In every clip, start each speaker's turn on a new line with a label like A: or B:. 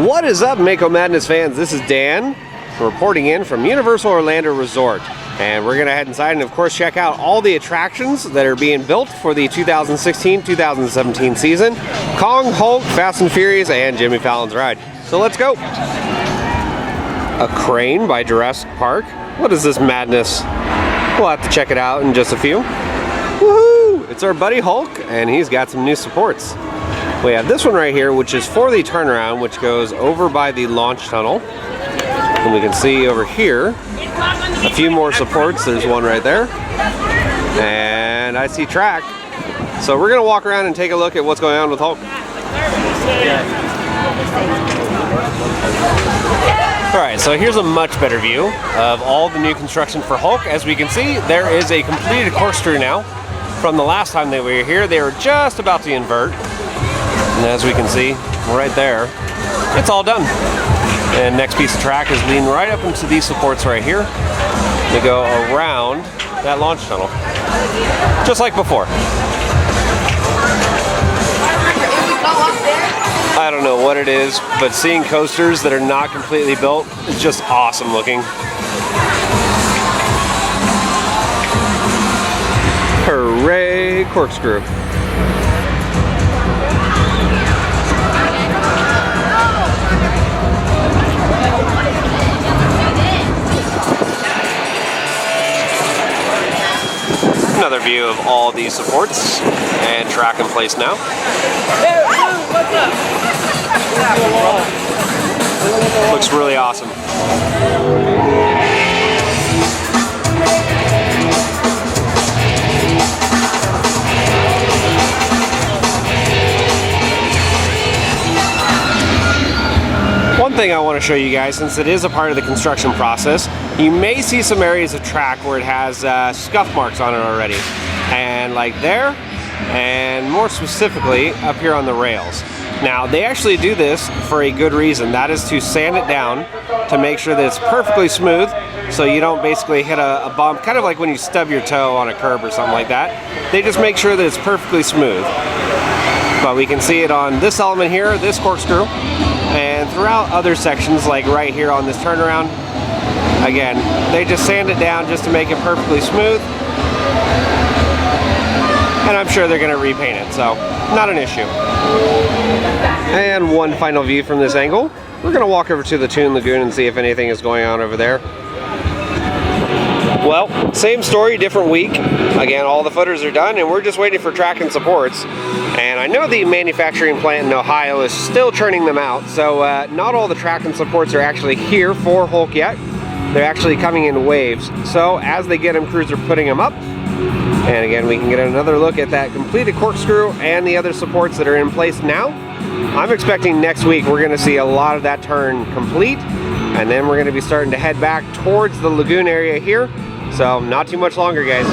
A: What is up, Mako Madness fans? This is Dan reporting in from Universal Orlando Resort. And we're going to head inside and, of course, check out all the attractions that are being built for the 2016-2017 season. Kong, Hulk, Fast and Furious, and Jimmy Fallon's ride. So let's go. A crane by Jurassic Park. What is this madness? We'll have to check it out in just a few. Woohoo! It's our buddy Hulk, and he's got some new supports. We have this one right here, which is for the turnaround, which goes over by the launch tunnel. And we can see over here a few more supports. There's one right there. And I see track. So we're going to walk around and take a look at what's going on with Hulk. Alright, so here's a much better view of all the new construction for Hulk. As we can see, there is a completed corkscrew now. From the last time they were here, they were just about to invert. And as we can see, right there, it's all done. And next piece of track is leading right up into these supports right here. They go around that launch tunnel, just like before. I don't know what it is, but seeing coasters that are not completely built is just awesome looking. Hooray, Corkscrew. Another view of all these supports and track in place now. Looks really awesome. One thing I want to show you guys, since it is a part of the construction process, you may see some areas of track where it has scuff marks on it already. And like there, and more specifically up here on the rails. Now, they actually do this for a good reason. That is to sand it down to make sure that it's perfectly smooth, so you don't basically hit a bump, kind of like when you stub your toe on a curb or something like that. They just make sure that it's perfectly smooth. But we can see it on this element here, this corkscrew, and throughout other sections, like right here on this turnaround. Again, they just sand it down just to make it perfectly smooth. And I'm sure they're going to repaint it, so not an issue. And one final view from this angle. We're going to walk over to the Toon Lagoon and see if anything is going on over there. Well, same story, different week. Again, all the footers are done, and we're just waiting for track and supports. And I know the manufacturing plant in Ohio is still churning them out, so not all the track and supports are actually here for Hulk yet. They're actually coming in waves. So as they get them, crews are putting them up. And again, we can get another look at that completed corkscrew and the other supports that are in place now. I'm expecting next week we're going to see a lot of that turn complete, and then we're going to be starting to head back towards the lagoon area here. So not too much longer, guys.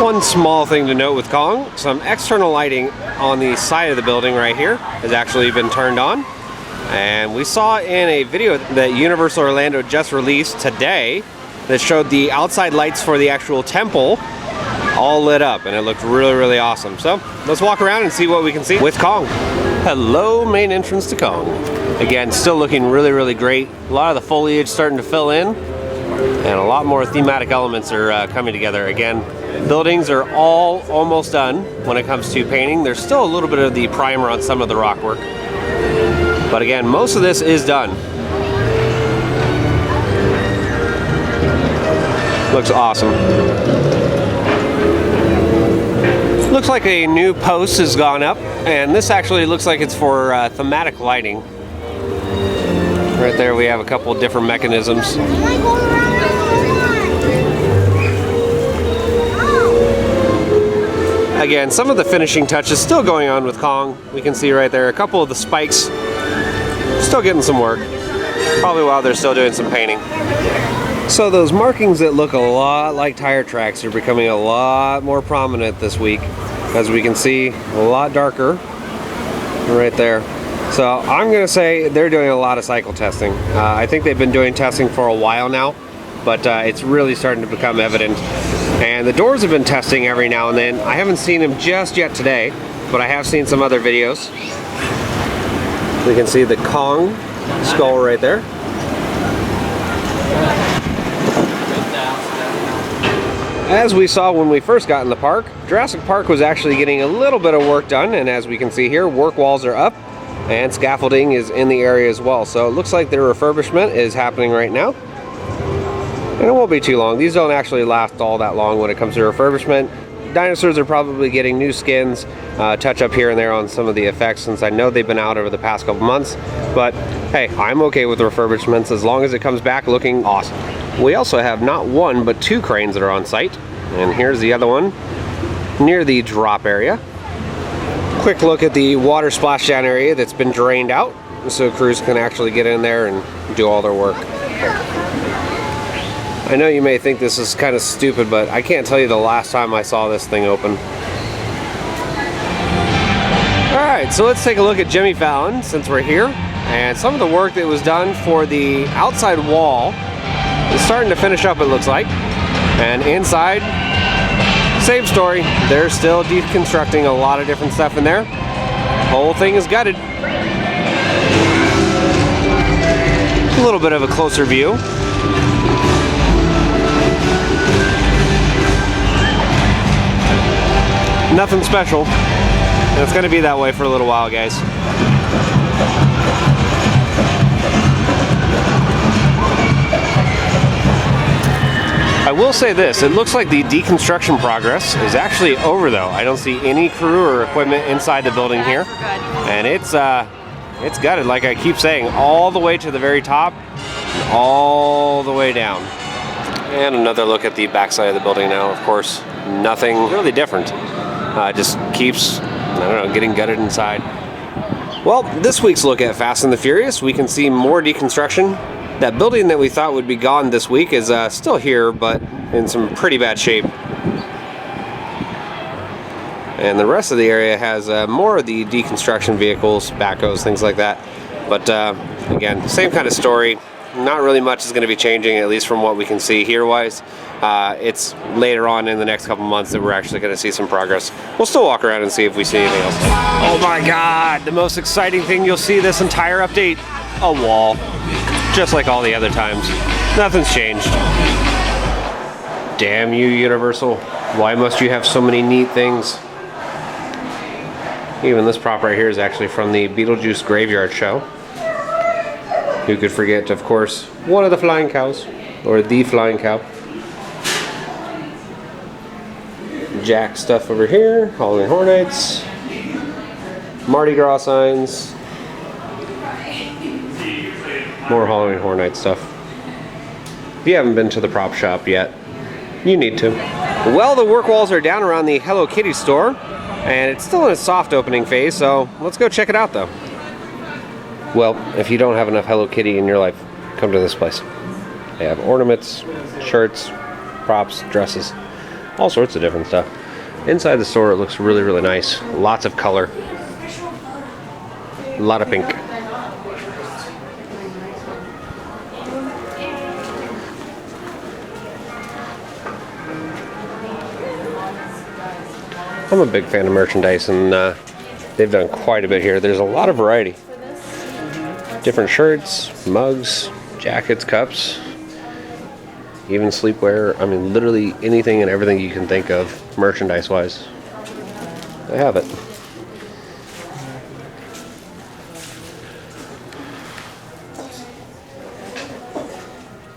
A: One small thing to note with Kong, some external lighting on the side of the building right here has actually been turned on. And we saw in a video that Universal Orlando just released today that showed the outside lights for the actual temple all lit up, and it looked really, really awesome. So let's walk around and see what we can see with Kong. Hello, main entrance to Kong. Again, still looking really, really great. A lot of the foliage starting to fill in, and a lot more thematic elements are coming together. Again, buildings are all almost done when it comes to painting. There's still a little bit of the primer on some of the rock work, but again, most of this is done. Looks awesome. Looks like a new post has gone up, and this actually looks like it's for thematic lighting. Right there we have a couple of different mechanisms. Again, some of the finishing touches still going on with Kong. We can see right there a couple of the spikes still getting some work, probably while they're still doing some painting. So those markings that look a lot like tire tracks are becoming a lot more prominent this week. As we can see, a lot darker right there. So I'm going to say they're doing a lot of cycle testing. I think they've been doing testing for a while now, but it's really starting to become evident. And the doors have been testing every now and then. I haven't seen them just yet today, but I have seen some other videos. We can see the Kong skull right there. As we saw when we first got in the park, Jurassic Park was actually getting a little bit of work done, and as we can see here, work walls are up and scaffolding is in the area as well. So it looks like their refurbishment is happening right now. And it won't be too long. These don't actually last all that long when it comes to refurbishment. Dinosaurs are probably getting new skins, touch up here and there on some of the effects, since I know they've been out over the past couple months. But hey, I'm okay with refurbishments as long as it comes back looking awesome. We also have not one, but 2 cranes that are on site. And here's the other one near the drop area. Quick look at the water splashdown area that's been drained out, so crews can actually get in there and do all their work. I know you may think this is kind of stupid, but I can't tell you the last time I saw this thing open. Alright, so let's take a look at Jimmy Fallon since we're here. And some of the work that was done for the outside wall is starting to finish up, it looks like. And inside, same story. They're still deconstructing a lot of different stuff in there. Whole thing is gutted. A little bit of a closer view. Nothing special. And it's going to be that way for a little while, guys. I will say this, it looks like the deconstruction progress is actually over though. I don't see any crew or equipment inside the building here. And it's gutted, like I keep saying, all the way to the very top, all the way down. And another look at the backside of the building now. Of course, nothing really different. Just keeps, I don't know, getting gutted inside. Well, this week's look at Fast and the Furious, we can see more deconstruction. That building that we thought would be gone this week is still here, but in some pretty bad shape. And the rest of the area has more of the deconstruction vehicles, backhoes, things like that. But again, same kind of story. Not really much is going to be changing, at least from what we can see here-wise. It's later on in the next couple months that we're actually going to see some progress. We'll still walk around and see if we see anything else. Oh my God! The most exciting thing you'll see this entire update, a wall. Just like all the other times. Nothing's changed. Damn you, Universal. Why must you have so many neat things? Even this prop right here is actually from the Beetlejuice Graveyard Show. Who could forget, of course, one of the flying cows. Or the flying cow. Jack stuff over here. Halloween Horror Nights. Mardi Gras signs. More Halloween Horror Nights stuff. If you haven't been to the prop shop yet, you need to. Well, the work walls are down around the Hello Kitty store, and it's still in a soft opening phase, so let's go check it out though. Well, if you don't have enough Hello Kitty in your life, come to this place. They have ornaments, shirts, props, dresses, all sorts of different stuff. Inside the store it looks really, really nice. Lots of color. A lot of pink. I'm a big fan of merchandise, and they've done quite a bit here. There's a lot of variety. Different shirts, mugs, jackets, cups, even sleepwear. I mean, literally anything and everything you can think of, merchandise-wise. They have it.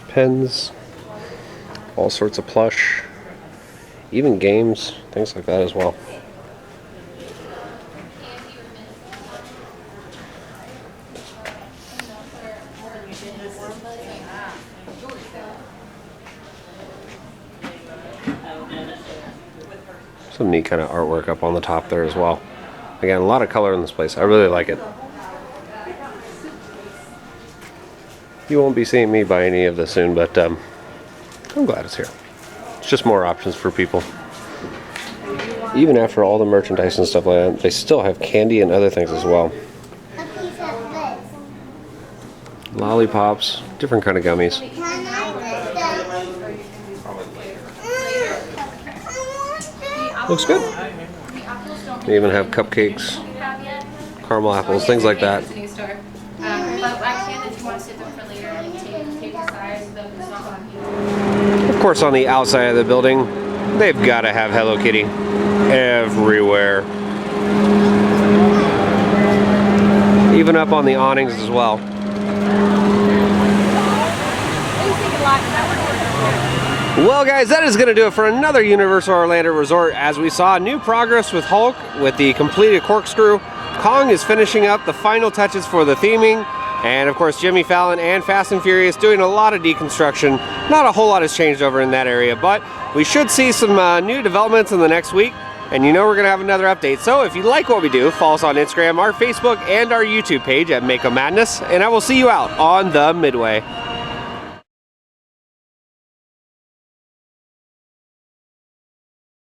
A: Pens, all sorts of plush, even games, things like that as well. Some neat kind of artwork up on the top there as well. Again, a lot of color in this place. I really like it. You won't be seeing me buy any of this soon, but I'm glad it's here. It's just more options for people. Even after all the merchandise and stuff like that, they still have candy and other things as well. Lollipops, different kind of gummies. Looks good. They even have cupcakes, caramel apples, things like that.
B: want to sit there for later and like, take the size of them, it's not on you.
A: Of course, on the outside of the building, they've got to have Hello Kitty everywhere. Even up on the awnings as well. Well guys, that is going to do it for another Universal Orlando Resort. As we saw, new progress with Hulk with the completed Corkscrew. Kong is finishing up the final touches for the theming. And of course, Jimmy Fallon and Fast and Furious doing a lot of deconstruction. Not a whole lot has changed over in that area, but we should see some new developments in the next week. And you know we're going to have another update. So if you like what we do, follow us on Instagram, our Facebook, and our YouTube page at Mako Madness. And I will see you out on the Midway.